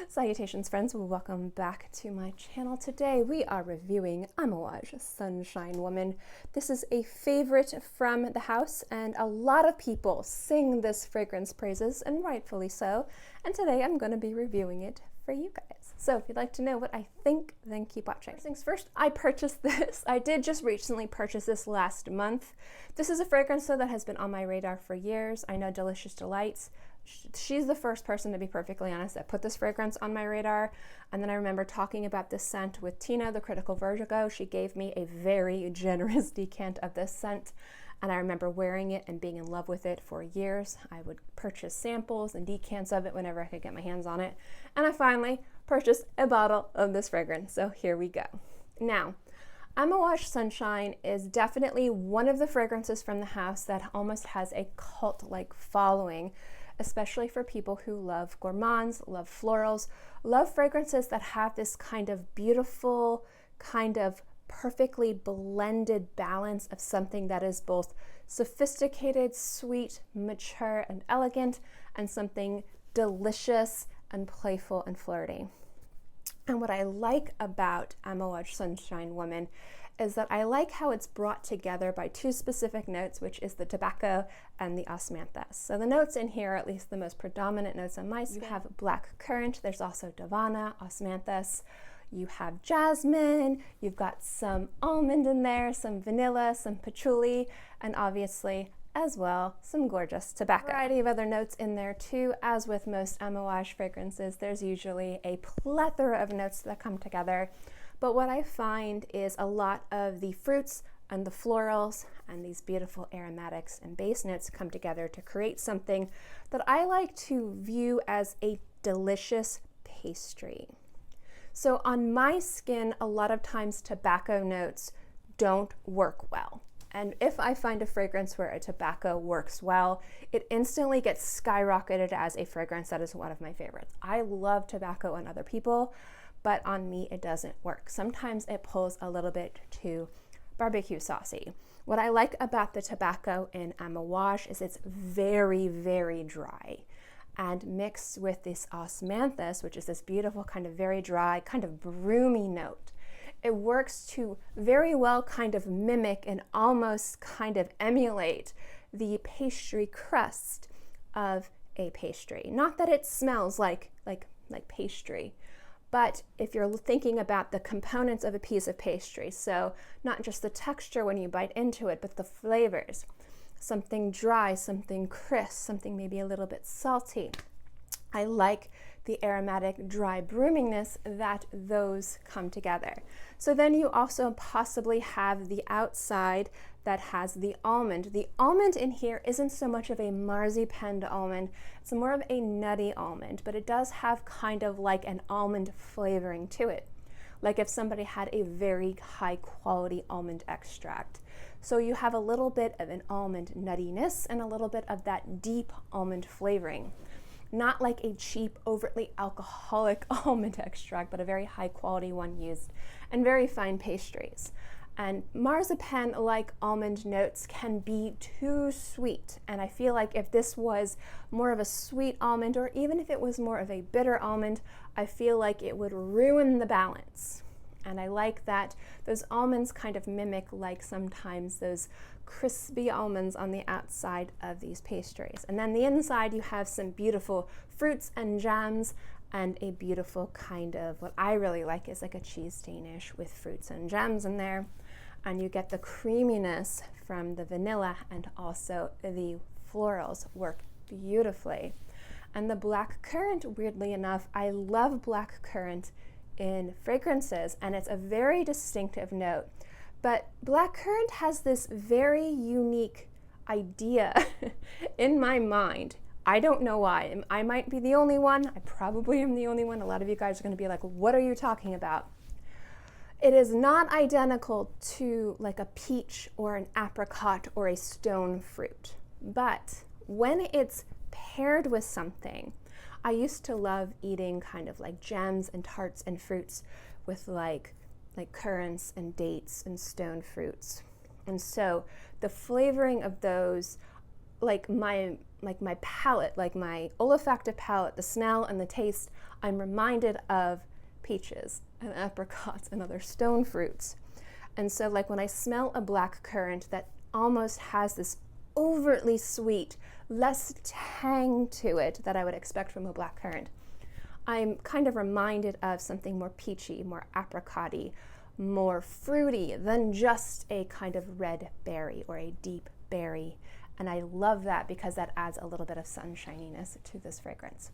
Salutations friends, welcome back to my channel. Today we are reviewing Amouage Sunshine Woman. This is a favorite from the house and a lot of people sing this fragrance praises, and rightfully so. And today I'm going to be reviewing it for you guys. So if you'd like to know what I think, then keep watching. First things first, I purchased this. I did just recently purchase this last month. This is a fragrance though that has been on my radar for years. I know Delicious Delights. She's the first person, to be perfectly honest, that put this fragrance on my radar. And then I remember talking about this scent with Tina, the Critical Vertigo. She gave me a very generous decant of this scent. And I remember wearing it and being in love with it for years. I would purchase samples and decants of it whenever I could get my hands on it. And I finally purchased a bottle of this fragrance. So here we go. Now, Amouage Sunshine is definitely one of the fragrances from the house that almost has a cult-like following, especially for people who love gourmands, love florals, love fragrances that have this kind of beautiful, kind of perfectly blended balance of something that is both sophisticated, sweet, mature, and elegant, and something delicious and playful and flirty. And what I like about Amouage Sunshine Woman is that I like how it's brought together by two specific notes, which is the tobacco and the osmanthus. So the notes in here, at least the most predominant notes on my skin, you have blackcurrant, there's also Davana, osmanthus, you have jasmine, you've got some almond in there, some vanilla, some patchouli, and obviously as well some gorgeous tobacco. A variety of other notes in there too. As with most Amouage fragrances, there's usually a plethora of notes that come together. But what I find is a lot of the fruits and the florals and these beautiful aromatics and base notes come together to create something that I like to view as a delicious pastry. So on my skin, a lot of times tobacco notes don't work well. And if I find a fragrance where a tobacco works well, it instantly gets skyrocketed as a fragrance that is one of my favorites. I love tobacco on other people, but on me it doesn't work. Sometimes it pulls a little bit too barbecue saucy. What I like about the tobacco in Amouage is it's very, very dry. And mixed with this osmanthus, which is this beautiful kind of very dry, kind of broomy note, it works to very well kind of mimic and almost kind of emulate the pastry crust of a pastry. Not that it smells like pastry, but if you're thinking about the components of a piece of pastry, so not just the texture when you bite into it, but the flavors. Something dry, something crisp, something maybe a little bit salty. I like the aromatic dry broominess that those come together. So then you also possibly have the outside that has the almond. The almond in here isn't so much of a marzipan almond, it's more of a nutty almond, but it does have kind of like an almond flavoring to it, like if somebody had a very high quality almond extract. So you have a little bit of an almond nuttiness and a little bit of that deep almond flavoring. Not like a cheap, overtly alcoholic almond extract, but a very high quality one used in very fine pastries. And marzipan-like almond notes can be too sweet. And I feel like if this was more of a sweet almond, or even if it was more of a bitter almond, I feel like it would ruin the balance. And I like that those almonds kind of mimic like sometimes those crispy almonds on the outside of these pastries. And then the inside you have some beautiful fruits and jams and a beautiful kind of, what I really like is like a cheese Danish with fruits and jams in there. And you get the creaminess from the vanilla, and also the florals work beautifully. And the blackcurrant, weirdly enough, I love blackcurrant in fragrances, and it's a very distinctive note. But blackcurrant has this very unique idea in my mind. I don't know why. I might be the only one. I probably am the only one. A lot of you guys are going to be like, what are you talking about? It is not identical to like a peach or an apricot or a stone fruit. But when it's paired with something, I used to love eating kind of like jams and tarts and fruits with like currants and dates and stone fruits. And so the flavoring of those, like my palate, like my olfactive palate, the smell and the taste, I'm reminded of peaches and apricots and other stone fruits. And so like when I smell a blackcurrant that almost has this overtly sweet, less tang to it that I would expect from a blackcurrant, I'm kind of reminded of something more peachy, more apricot-y, more fruity than just a kind of red berry or a deep berry. And I love that because that adds a little bit of sunshininess to this fragrance.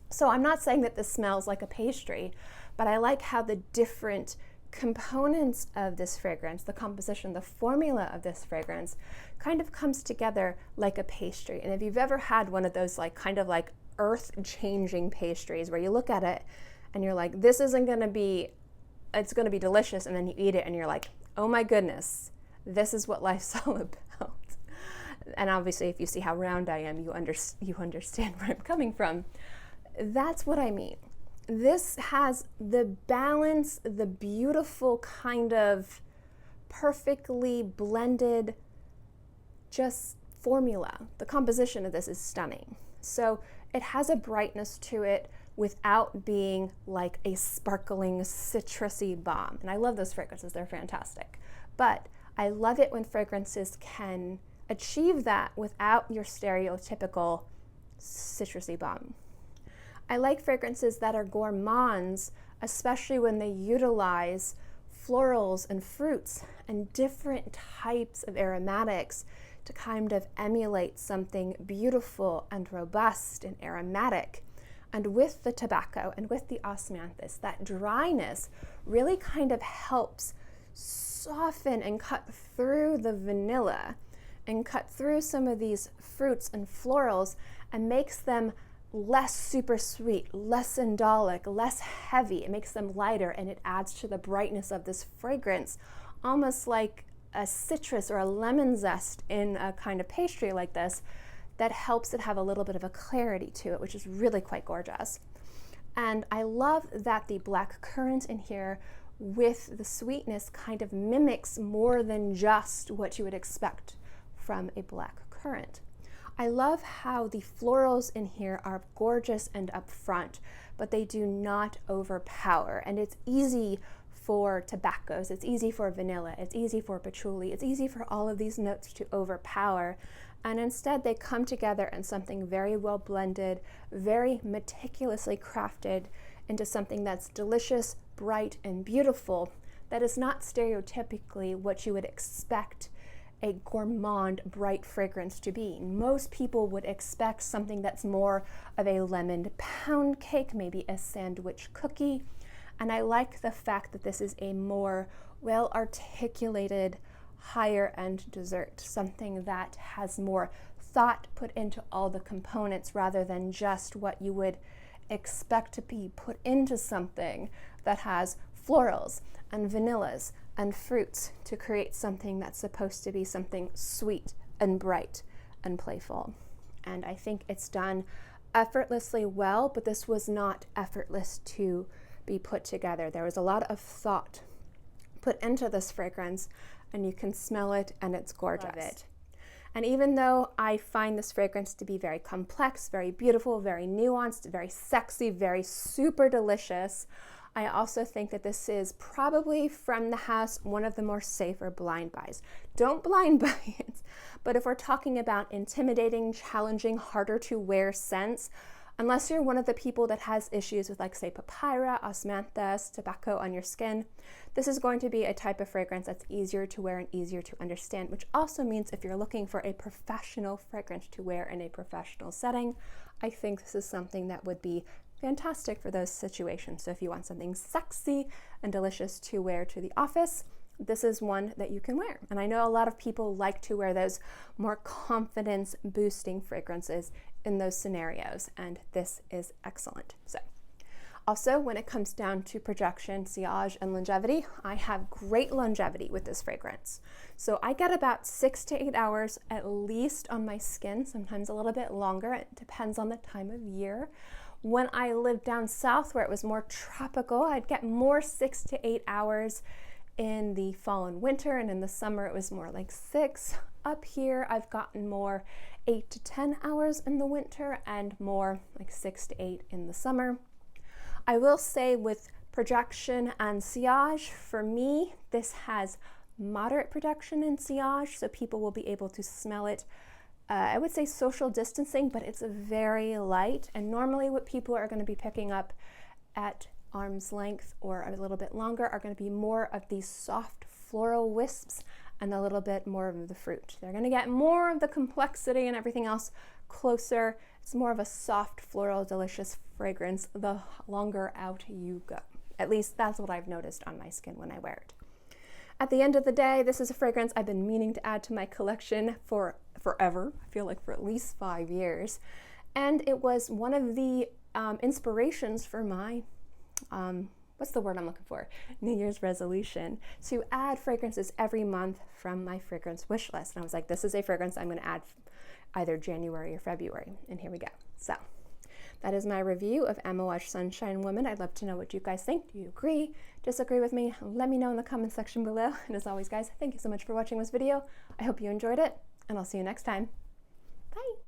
So I'm not saying that this smells like a pastry, but I like how the different components of this fragrance, the composition, the formula of this fragrance kind of comes together like a pastry. And if you've ever had one of those like kind of like earth-changing pastries where you look at it and you're like, this isn't going to be, it's going to be delicious, and then you eat it and you're like, oh my goodness, this is what life's all about. And obviously if you see how round I am, you understand where I'm coming from. That's what I mean. This has the balance, the beautiful kind of perfectly blended just formula. The composition of this is stunning. So it has a brightness to it without being like a sparkling citrusy bomb. And I love those fragrances, they're fantastic. But I love it when fragrances can achieve that without your stereotypical citrusy bomb. I like fragrances that are gourmands, especially when they utilize florals and fruits and different types of aromatics to kind of emulate something beautiful and robust and aromatic. And with the tobacco and with the osmanthus, that dryness really kind of helps soften and cut through the vanilla and cut through some of these fruits and florals and makes them less super sweet, less indolic, less heavy. It makes them lighter, and it adds to the brightness of this fragrance, almost like a citrus or a lemon zest in a kind of pastry like this that helps it have a little bit of a clarity to it, which is really quite gorgeous. And I love that the blackcurrant in here with the sweetness kind of mimics more than just what you would expect from a blackcurrant. I love how the florals in here are gorgeous and upfront, but they do not overpower. And it's easy for tobaccos, it's easy for vanilla, it's easy for patchouli, it's easy for all of these notes to overpower. And instead they come together in something very well blended, very meticulously crafted into something that's delicious, bright, and beautiful, that is not stereotypically what you would expect a gourmand, bright fragrance to be. Most people would expect something that's more of a lemon pound cake, maybe a sandwich cookie. And I like the fact that this is a more well-articulated, higher-end dessert, something that has more thought put into all the components rather than just what you would expect to be put into something that has florals and vanillas and fruits to create something that's supposed to be something sweet and bright and playful. And I think it's done effortlessly well, but this was not effortless to be put together. There was a lot of thought put into this fragrance, and you can smell it, and it's gorgeous. And even though I find this fragrance to be very complex, very beautiful, very nuanced, very sexy, very super delicious, I also think that this is probably from the house one of the more safer blind buys. Don't blind buy it, but if we're talking about intimidating, challenging, harder to wear scents, unless you're one of the people that has issues with, like, say, papyrus, osmanthus, tobacco on your skin, this is going to be a type of fragrance that's easier to wear and easier to understand, which also means if you're looking for a professional fragrance to wear in a professional setting, I think this is something that would be fantastic for those situations. So if you want something sexy and delicious to wear to the office, this is one that you can wear. And I know a lot of people like to wear those more confidence boosting fragrances in those scenarios, and this is excellent. So also, when it comes down to projection, sillage, and longevity, I have great longevity with this fragrance. So I get about 6 to 8 hours at least on my skin, sometimes a little bit longer. It depends on the time of year. When I lived down south where it was more tropical, I'd get more 6 to 8 hours in the fall and winter, and in the summer it was more like 6. Up here I've gotten more 8 to 10 hours in the winter and more like 6 to 8 in the summer. I will say with projection and sillage, for me, this has moderate projection and sillage, so people will be able to smell it. I would say social distancing, but it's very light, and normally what people are going to be picking up at arm's length or a little bit longer are going to be more of these soft floral wisps and a little bit more of the fruit. They're going to get more of the complexity and everything else closer. It's more of a soft floral delicious fragrance the longer out you go. At least that's what I've noticed on my skin when I wear it. At the end of the day, this is a fragrance I've been meaning to add to my collection for forever. I feel like for at least 5 years. And it was one of the inspirations for my what's the word I'm looking for? New Year's resolution to add fragrances every month from my fragrance wish list. And I was like, this is a fragrance I'm going to add either January or February. And here we go. So that is my review of Amouage Sunshine Woman. I'd love to know what you guys think. Do you agree? Disagree with me? Let me know in the comment section below. And as always, guys, thank you so much for watching this video. I hope you enjoyed it, and I'll see you next time. Bye.